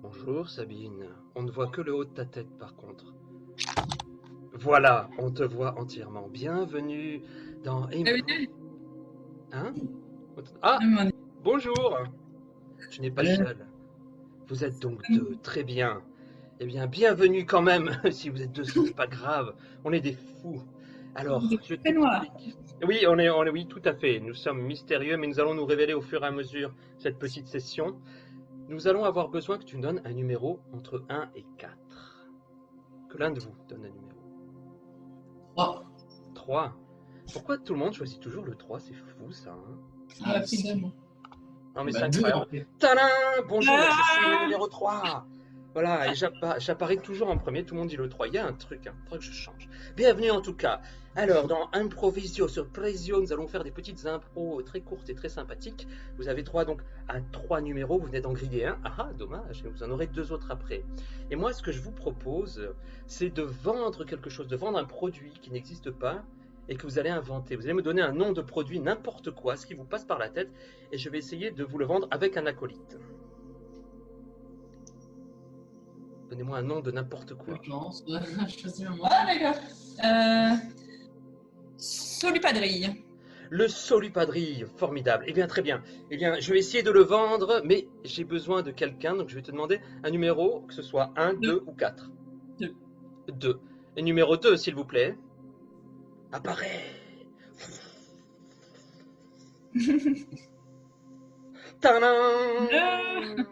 Bonjour Sabine, on ne voit que le haut de ta tête par contre. Voilà, on te voit entièrement. Bienvenue dans Hein? Ah, bonjour. Tu n'es pas seul. Vous êtes donc deux, très bien. Eh bien, bienvenue quand même. Si vous êtes deux, ce n'est pas grave. On est des fous. Alors, je t'explique. Oui, oui, tout à fait. Nous sommes mystérieux, mais nous allons nous révéler au fur et à mesure cette petite session. Nous allons avoir besoin que tu donnes un numéro entre 1 et 4. Que l'un de vous donne un numéro. 3. 3. Pourquoi tout le monde choisit toujours le 3? C'est fou ça. Hein? Ah, évidemment. Non mais c'est incroyable. Tadam! Bonjour, je suis le numéro 3. Voilà, et j'apparais toujours en premier, tout le monde dit le 3. Il y a un truc, faudrait que je change. Bienvenue en tout cas. Alors, dans Improvisio sur Presio, nous allons faire des petites impros très courtes et très sympathiques. Vous avez droit donc à 3 numéros, vous venez d'en griller un. Ah, dommage, vous en aurez 2 autres après. Et moi, ce que je vous propose, c'est de vendre quelque chose, de vendre un produit qui n'existe pas et que vous allez inventer. Vous allez me donner un nom de produit, n'importe quoi, ce qui vous passe par la tête, et je vais essayer de vous le vendre avec un acolyte. Donnez-moi un nom de n'importe quoi. Ah, d'accord. Solupadrille. Le Solupadrille, formidable. Eh bien, très bien. Eh bien, je vais essayer de le vendre, mais j'ai besoin de quelqu'un, donc je vais te demander un numéro, que ce soit 1, 2 ou 4. 2. 2. Et numéro 2, s'il vous plaît. Apparaît. Tadam!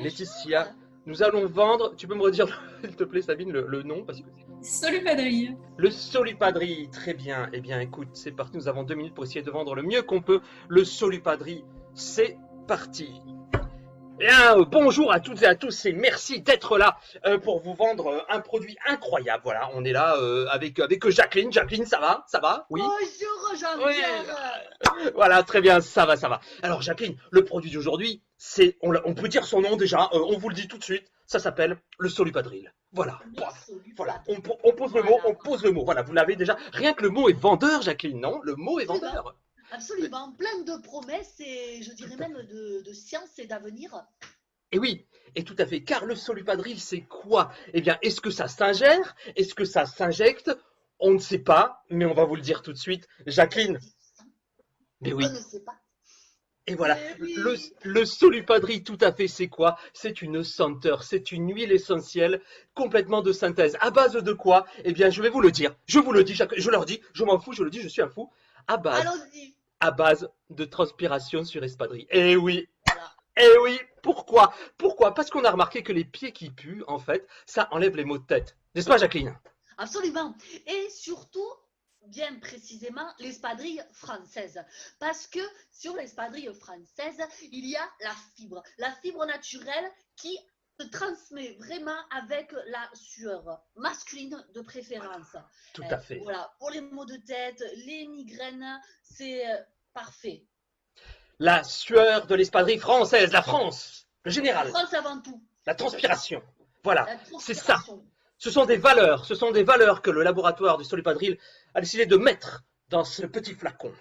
Laetitia, nous allons vendre. Tu peux me redire, s'il te plaît, Sabine, le nom parce que... Solupadrille. Le Solupadrille, très bien. Eh bien, écoute, c'est parti. Nous avons 2 minutes pour essayer de vendre le mieux qu'on peut le Solupadrille. C'est parti. Bien, bonjour à toutes et à tous et merci d'être là pour vous vendre un produit incroyable. Voilà, on est là avec Jacqueline. Jacqueline, ça va? Ça va? Oui. Bonjour Jean-Pierre. Oui. Voilà, très bien, ça va, ça va. Alors Jacqueline, le produit d'aujourd'hui, c'est, on peut dire son nom déjà, on vous le dit tout de suite, ça s'appelle le Solupadrille. Voilà, voilà, on pose le mot, on pose le mot. Voilà, vous l'avez déjà. Rien que le mot est vendeur, Jacqueline, non? Le mot est vendeur. Absolument, plein de promesses et je dirais même de science et d'avenir. Et oui, et tout à fait, car le Solupadrille, c'est quoi? Eh bien, est-ce que ça s'ingère? Est-ce que ça s'injecte? On ne sait pas, mais on va vous le dire tout de suite. Jacqueline. Mais oui. On ne sait pas. Et voilà, oui. le Solupadrille, tout à fait, c'est quoi? C'est une senteur, c'est une huile essentielle complètement de synthèse. À base de quoi? Eh bien, je vais vous le dire. Je vous le dis, je leur dis, je m'en fous, je le dis, je suis un fou. À base de transpiration sur espadrille. Eh oui, voilà. Eh oui, pourquoi? Pourquoi? Parce qu'on a remarqué que les pieds qui puent, en fait, ça enlève les maux de tête. N'est-ce pas, Jacqueline? Absolument. Et surtout, bien précisément, l'espadrille française. Parce que sur l'espadrille française, il y a la fibre naturelle qui se transmet vraiment avec la sueur masculine de préférence. Voilà, tout à fait. Voilà, pour les maux de tête, les migraines, c'est parfait. La sueur de l'espadrille française, la France, le général. La France avant tout. La transpiration. Voilà, c'est ça. Ce sont des valeurs que le laboratoire du Solupadrille a décidé de mettre dans ce petit flacon.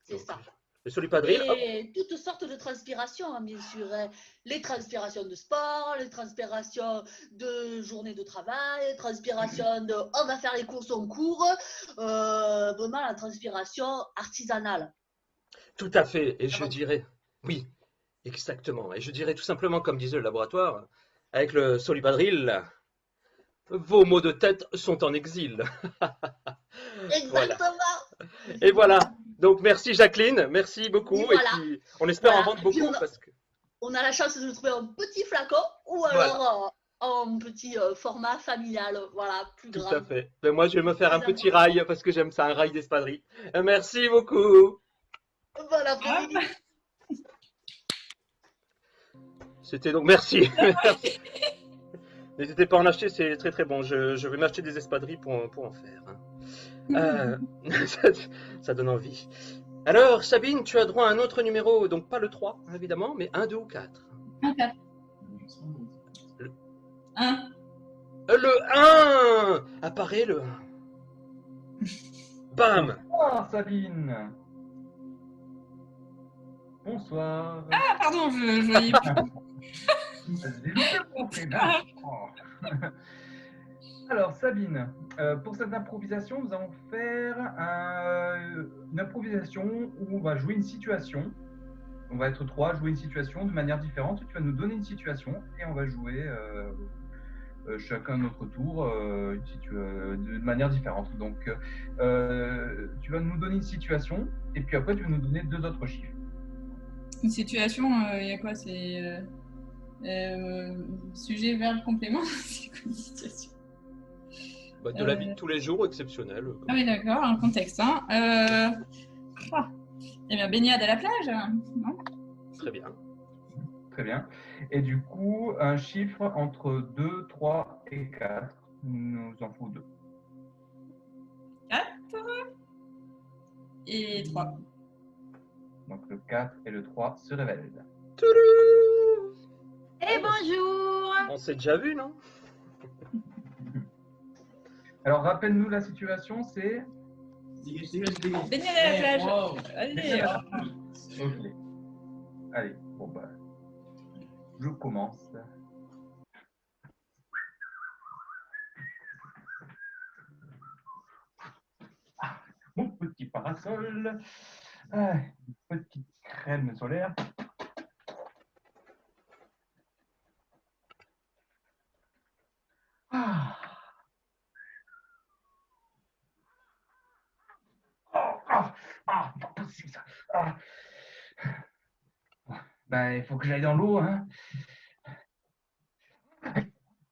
C'est ça. Le Solupadrille. Et toutes sortes de transpirations, hein, bien sûr. Hein. Les transpirations de sport, les transpirations de journée de travail, les transpirations de on va faire les courses en cours, vraiment la transpiration artisanale. Tout à fait. Et je dirais, oui, exactement. Et je dirais tout simplement, comme disait le laboratoire, avec le Solupadrille, vos maux de tête sont en exil. Exactement. Voilà. Et voilà. Donc merci Jacqueline, merci beaucoup. Voilà. Et puis on espère en vendre beaucoup parce que on a la chance de trouver un petit flacon ou alors en petit format familial, voilà, plus grand. Tout à fait. Ben moi je vais me faire un petit rail parce que j'aime ça, un rail d'espadrille. Merci beaucoup. Voilà. C'était donc merci. Merci. N'hésitez pas à en acheter, c'est très très bon. Je vais m'acheter des espadrilles pour en faire. Ça donne envie. Alors, Sabine, tu as droit à un autre numéro, donc pas le 3, évidemment, mais 1, 2 ou 4. 1, 4. Le 1. Le 1 apparaît le 1. Bam. Bonsoir, Sabine. Bonsoir. Ah, pardon, je voyais plus. J'ai loupé mon entrée, là. Oh. Alors, Sabine, pour cette improvisation, nous allons faire une improvisation où on va jouer une situation. On va être trois à jouer une situation de manière différente. Tu vas nous donner une situation et on va jouer chacun notre tour de manière différente. Donc, tu vas nous donner une situation et puis après, tu vas nous donner 2 autres chiffres. Une situation, il y a quoi? C'est sujet, verbe, complément. C'est quoi une situation? Bah, de la vie de tous les jours, exceptionnel. Ah oui, d'accord, un contexte. Hein. Eh bien, baignade à la plage, non? Très bien. Très bien. Et du coup, un chiffre entre 2, 3 et 4. Nous en faut 2. 4 et 3. Donc le 4 et le 3 se révèlent. Toulou! Et bonjour! On s'est déjà vu, non? Alors, rappelle-nous la situation, c'est... Baignade à la plage. Wow. Allez. Ok. Allez, bon bah... Je commence. Ah, mon petit parasol. Ah, une petite crème solaire. Ah. Pas possible ça. Ah. Ben, il faut que j'aille dans l'eau, hein.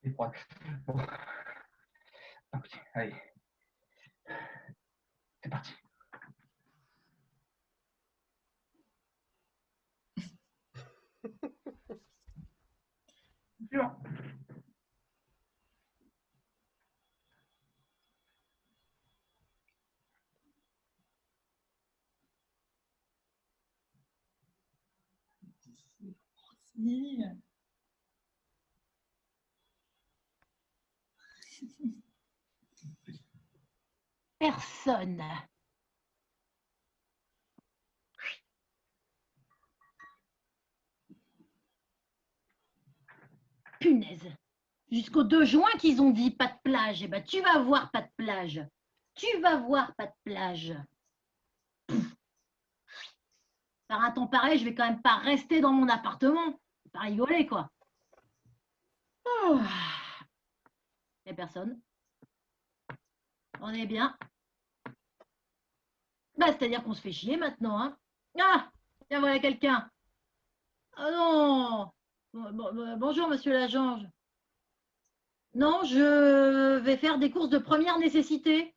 C'est froid. Bon. Ok, allez. C'est parti. Suivant. Personne. Punaise. Jusqu'au 2 juin qu'ils ont dit pas de plage. Eh ben, tu vas voir pas de plage. Tu vas voir pas de plage. Par un temps pareil, je vais quand même pas rester dans mon appartement. C'est pas rigoler, quoi. Oh. Il n'y a personne. On est bien. Bah, c'est-à-dire qu'on se fait chier maintenant, hein. Ah, tiens, voilà quelqu'un. Ah non. Bonjour, monsieur Lajange. Non, je vais faire des courses de première nécessité.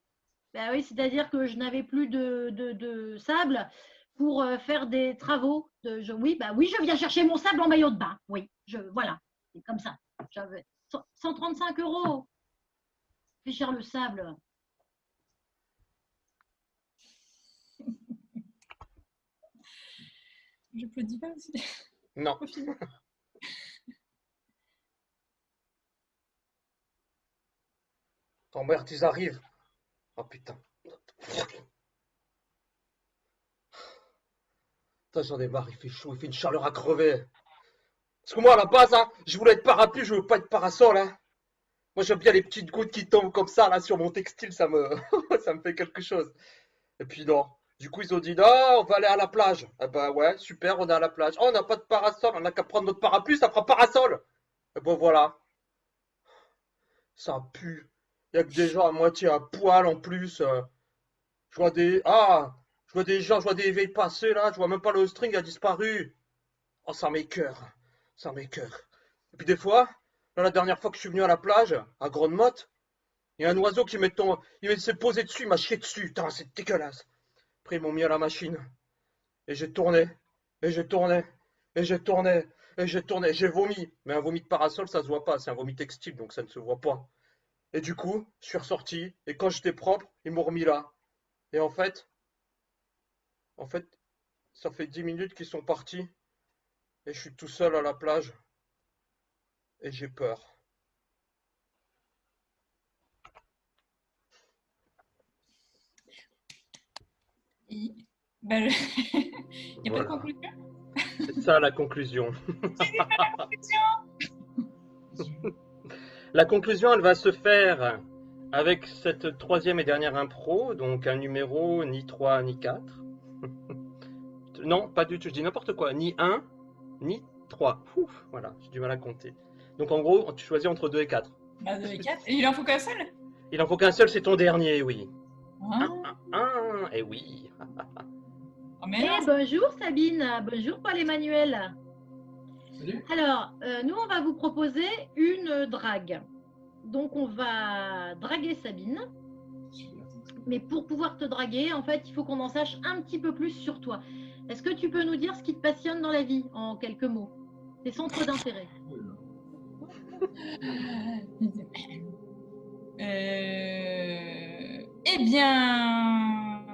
Ben oui, c'est-à-dire que je n'avais plus de sable pour faire des travaux. Oui, je viens chercher mon sable en maillot de bain. Oui, voilà, c'est comme ça. J'avais 135 €. C'est cher le sable. Je peux dire aussi. Non. Ton merde, ils arrivent. Oh putain. Putain, j'en ai marre, il fait chaud, il fait une chaleur à crever. Parce que moi, à la base, hein, je voulais être parapluie, je veux pas être parasol. Hein. Moi, j'aime bien les petites gouttes qui tombent comme ça, là, sur mon textile, ça me, ça me fait quelque chose. Et puis, non. Du coup, ils ont dit, non, on va aller à la plage. Eh ben, ouais, super, on est à la plage. Oh, on n'a pas de parasol, on n'a qu'à prendre notre parapluie, ça fera parasol. Et ben, voilà. Ça pue. Il y a que des gens à moitié à poil en plus. Je vois des. Ah! Je vois des gens, je vois des éveils passer là, je vois même pas le string a disparu. Oh, ça m'écoeure. Ça m'écoeure. Et puis des fois, là, la dernière fois que je suis venu à la plage, à Grande-Motte, il y a un oiseau qui s'est posé dessus, il m'a chié dessus. Putain, c'est dégueulasse. Après, ils m'ont mis à la machine. Et j'ai tourné. Et j'ai tourné. Et j'ai tourné. Et j'ai tourné. J'ai vomi. Mais un vomi de parasol, ça se voit pas. C'est un vomi textile, donc ça ne se voit pas. Et du coup, je suis ressorti. Et quand j'étais propre, ils m'ont remis là. Et en fait, ça fait 10 minutes qu'ils sont partis. Et je suis tout seul à la plage. Et j'ai peur. Il n'y a pas de conclusion? C'est ça la conclusion. La conclusion, elle va se faire avec cette troisième et dernière impro, donc un numéro ni 3 ni 4. Non, pas du tout, je dis n'importe quoi. Ni 1, ni 3. Ouf, voilà, j'ai du mal à compter. Donc en gros, tu choisis entre 2 et 4. Bah, 2 et 4. Et il en faut qu'un seul? Il en faut qu'un seul, c'est ton dernier, oui. Ah. Et oui. Oh, mais non. Bonjour Sabine, bonjour Paul-Emmanuel. Salut. Alors, nous on va vous proposer une drague. Donc on va draguer Sabine. Mais pour pouvoir te draguer, en fait, il faut qu'on en sache un petit peu plus sur toi. Est-ce que tu peux nous dire ce qui te passionne dans la vie, en quelques mots? Tes centres d'intérêt. Eh bien...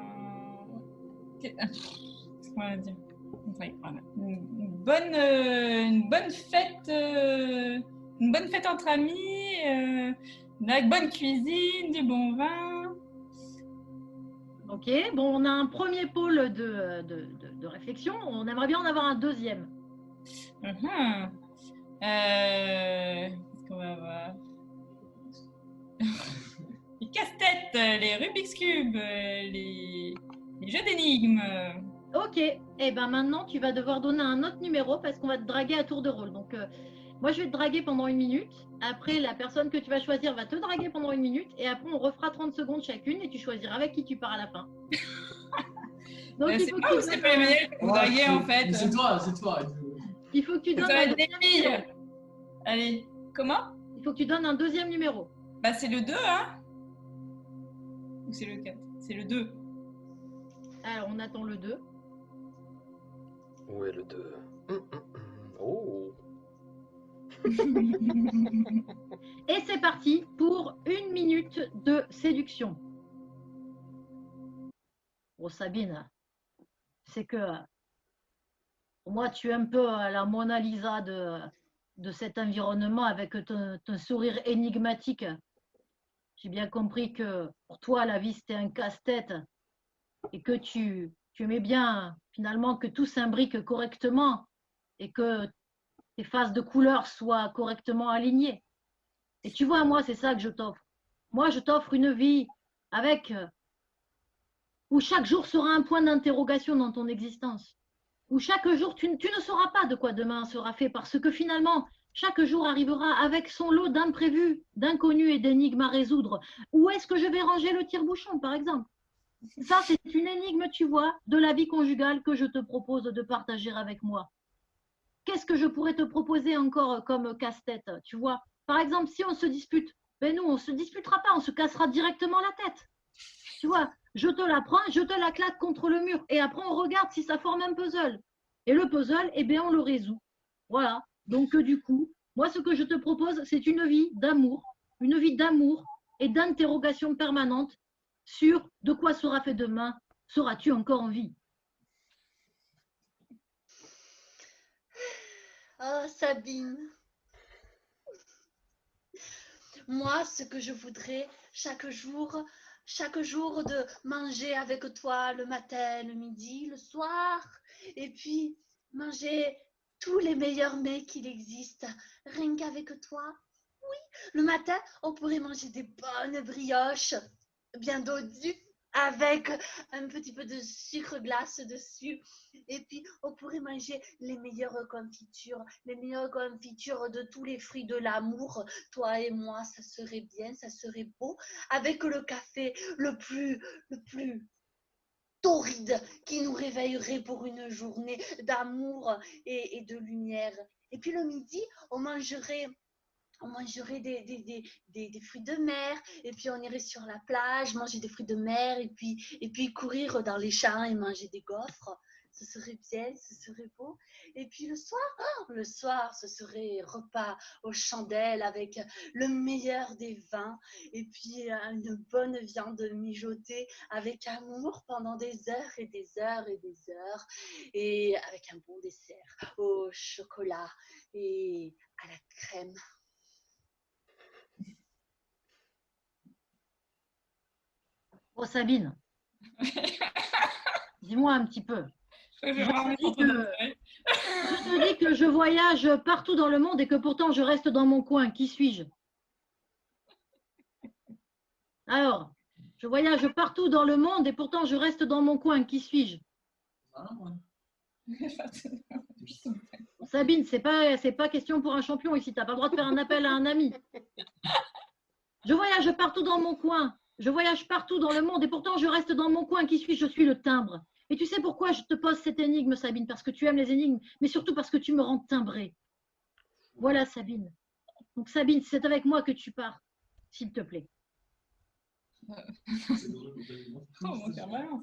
Qu'est-ce qu'on va dire? Une bonne fête entre amis, de la bonne cuisine, du bon vin. Ok, bon, on a un premier pôle de réflexion. On aimerait bien en avoir un deuxième. Qu'est-ce qu'on va avoir? Les casse-têtes, les Rubik's Cube, les jeux d'énigmes. Ok, et ben maintenant tu vas devoir donner un autre numéro parce qu'on va te draguer à tour de rôle. Donc moi je vais te draguer pendant 1 minute. Après la personne que tu vas choisir va te draguer pendant 1 minute. Et après on refera 30 secondes chacune et tu choisiras avec qui tu pars à la fin. Donc C'est pas ou c'est pas Emmanuel que vous draguez en fait? C'est toi. Il faut que tu donnes Ça va un être des deuxième filles. numéro. Allez, comment? Il faut que tu donnes un deuxième numéro. Bah c'est le 2, hein? Ou c'est le 4? C'est le 2. Alors on attend le 2. Où est le 2? Oh. Et c'est parti pour 1 minute de séduction. Bon Sabine, c'est que pour moi tu es un peu la Mona Lisa de cet environnement avec ton sourire énigmatique. J'ai bien compris que pour toi la vie c'était un casse-tête et que tu aimais bien finalement que tout s'imbrique correctement et que tes phases de couleurs soient correctement alignées. Et tu vois, moi, c'est ça que je t'offre. Moi, je t'offre une vie avec où chaque jour sera un point d'interrogation dans ton existence. Où chaque jour, tu ne sauras pas de quoi demain sera fait parce que finalement, chaque jour arrivera avec son lot d'imprévus, d'inconnus et d'énigmes à résoudre. Où est-ce que je vais ranger le tire-bouchon, par exemple? Ça, c'est une énigme, tu vois, de la vie conjugale que je te propose de partager avec moi. Qu'est-ce que je pourrais te proposer encore comme casse-tête, tu vois? Par exemple, si on se dispute, ben nous, on ne se disputera pas, on se cassera directement la tête. Tu vois, je te la prends, je te la claque contre le mur et après, on regarde si ça forme un puzzle. Et le puzzle, eh bien, on le résout. Voilà. Donc, du coup, moi, ce que je te propose, c'est une vie d'amour et d'interrogation permanente sur de quoi sera fait demain. Seras-tu encore en vie? Oh, Sabine. Moi, ce que je voudrais chaque jour de manger avec toi le matin, le midi, le soir, et puis manger tous les meilleurs mets qu'il existe, rien qu'avec toi. Oui, le matin, on pourrait manger des bonnes brioches, bien dodues, avec un petit peu de sucre glace dessus. Et puis, on pourrait manger les meilleures confitures de tous les fruits de l'amour. Toi et moi, ça serait bien, ça serait beau, avec le café le plus torride qui nous réveillerait pour une journée d'amour et de lumière. Et puis le midi, on mangerait des fruits de mer, et puis on irait sur la plage, manger des fruits de mer, et puis courir dans les champs et manger des gaufres. Ce serait bien, ce serait beau. Et puis le soir, ce serait repas aux chandelles avec le meilleur des vins, et puis une bonne viande mijotée avec amour pendant des heures et des heures et des heures, et avec un bon dessert au chocolat et à la crème. Oh Sabine, dis-moi un petit peu. Je te dis que je voyage partout dans le monde et que pourtant je reste dans mon coin. Qui suis-je? Alors, je voyage partout dans le monde et pourtant je reste dans mon coin. Qui suis-je? Sabine, c'est pas question pour un champion ici. Tu n'as pas le droit de faire un appel à un ami. Je voyage partout dans mon coin. Je voyage partout dans le monde et pourtant je reste dans mon coin. Qui suis-je? Je suis le timbre. Et tu sais pourquoi je te pose cette énigme, Sabine? Parce que tu aimes les énigmes, mais surtout parce que tu me rends timbrée. Voilà, Sabine. Donc, Sabine, c'est avec moi que tu pars, s'il te plaît. Oh, mon cœur balance.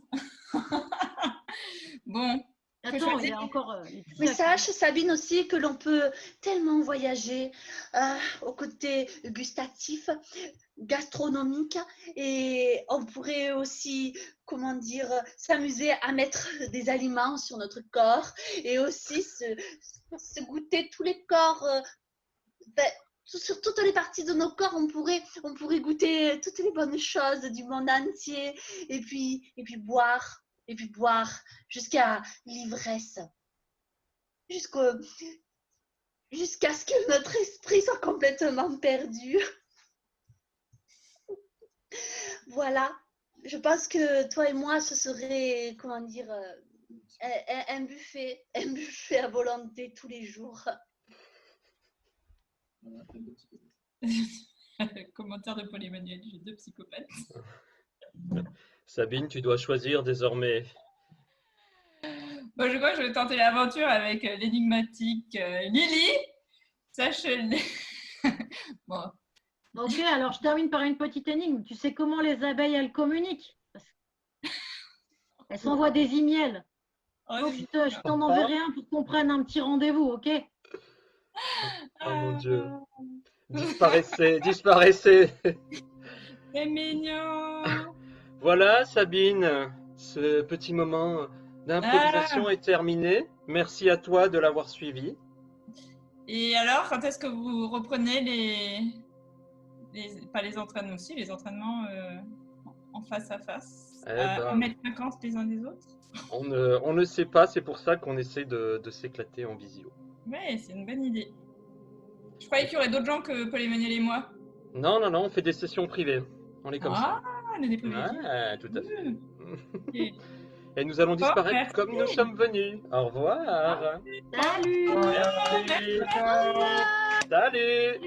Bon. Attends, il y a encore... Mais sache, Sabine, aussi que l'on peut tellement voyager au côté gustatif, gastronomique, et on pourrait aussi, comment dire, s'amuser à mettre des aliments sur notre corps et aussi se goûter tous les corps, sur toutes les parties de nos corps, on pourrait goûter toutes les bonnes choses du monde entier et puis boire jusqu'à l'ivresse, jusqu'à ce que notre esprit soit complètement perdu. Voilà, je pense que toi et moi, ce serait, comment dire, un buffet à volonté tous les jours. Commentaire de Paul-Emmanuel, j'ai 2 psychopathes. Sabine, tu dois choisir désormais. Bon, je crois que je vais tenter l'aventure avec l'énigmatique Lily. Sache-le. Bon. Ok, alors je termine par une petite énigme. Tu sais comment les abeilles, elles communiquent? Elles s'envoient des emails. Donc je t'en enverrai un pour qu'on prenne un petit rendez-vous, ok? Oh mon Dieu. Disparaissez, disparaissez. C'est mignon. Voilà, Sabine, ce petit moment d'improvisation est terminé. Merci à toi de l'avoir suivi. Et alors, quand est-ce que vous reprenez pas les entraînements aussi, les entraînements en face à face, à mettre vacances les uns des autres? On ne sait pas, c'est pour ça qu'on essaie de s'éclater en visio. Ouais, c'est une bonne idée. Je croyais qu'il y aurait d'autres gens que Paul-Emmanuel et moi. Non, on fait des sessions privées. On est comme ça. Ah, on est des privilégiés. Ouais, tout à fait. Okay. Et nous allons disparaître comme nous sommes venus. Au revoir. Salut. Merci. Salut.